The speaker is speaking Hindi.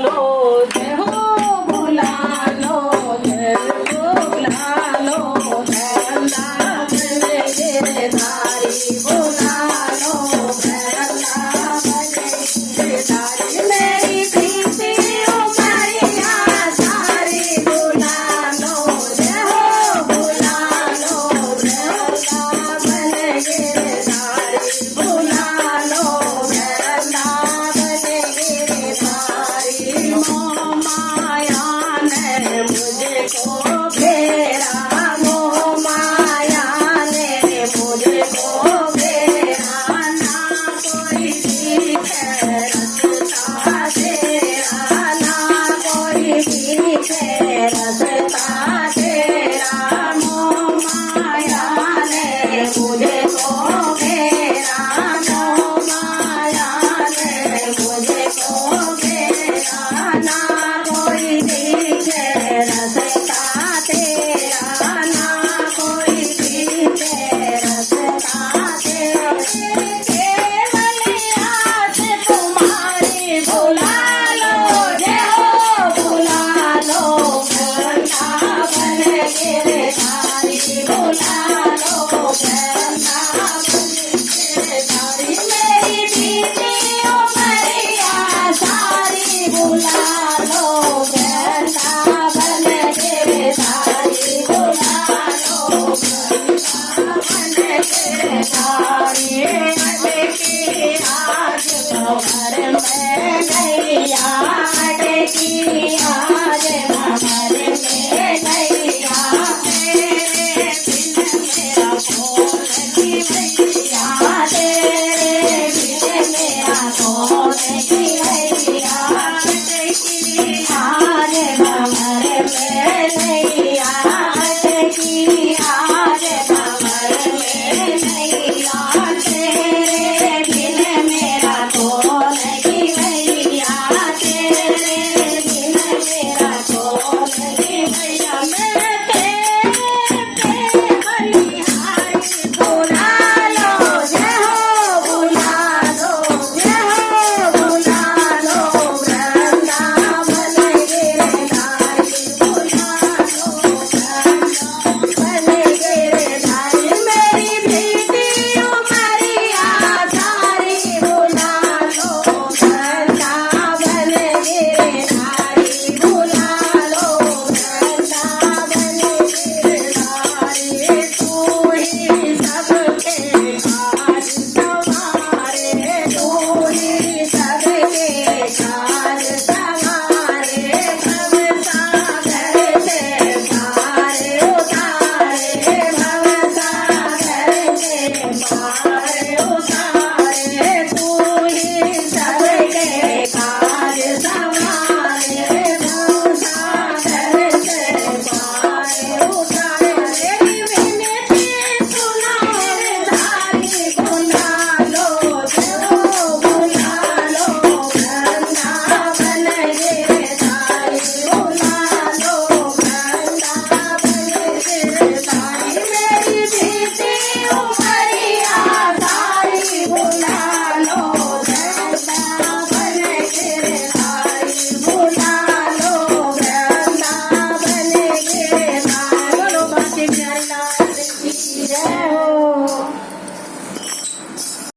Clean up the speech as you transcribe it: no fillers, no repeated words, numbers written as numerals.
लो जय हो बुला लो जय हो बुला लो वृंदावन गिरधारी बुला लो वृंदावन गिरधारी मेरी प्रीति उमरिया सारी बुला लो जय हो बुला लो वृंदावन गिरधारी बुला लो वृंदावन गिरधारी मोह माया ने मुझको घेरा मोह माया ने मुझको घेरा ना कोई दिखे रस्ता तेरा ना कोई दिखे रस्ता तेरा मोह माया ने मुझको घेरा मोह माया ने मुझको घेरा ना कोई दिखे रस्ता तेरा ना कोई दिखे रस्ता तेरा केवल याद तुम्हारी बुला लो जय हो बुला लो वृंदावन गिरधारी बुला लो वृंदावन गिरधारी मेरी प्रीति उमरिया सारी बुला लो वृंदावन गिरधारी बुला लो वृंदावन गिरधारी अटकी आज भंवर में गैया अटकी आज भंवर में गैया तेरे बिन मेरा कौन की भैया तेरे बिन मेरा कौन की भैया अटकी आज भंवर में गैया अटकी आज भंवर में गैया तेरे बिन मेरा कौन की भैया तेरे बिन मेरा कौन की भैया मैं तेरे पे बलिहारी बुला लो जय हो बुला लो जय हो बुला लो वृंदावन गिरधारी बुला लो वृंदावन गिरधारी मेरी प्रीति उमरिया सारी बुला लो वृंदावन गिरधारी बुला लो वृंदावन गिरधारी तू ही सबके काज संवारे तू ही सबके काज संवारे भव सागर से पार उतारे भव सागर से पार उतारे तू ही सबके काज संवारे भव सागर से पार उतारे मेरी विनती सुनो गिरधारी बुला लो जय हो बुला लो वृंदावन गिरधारी बुला लो वृंदावन गिरधारी मेरी प्रीति उमरिया सारी बुला लो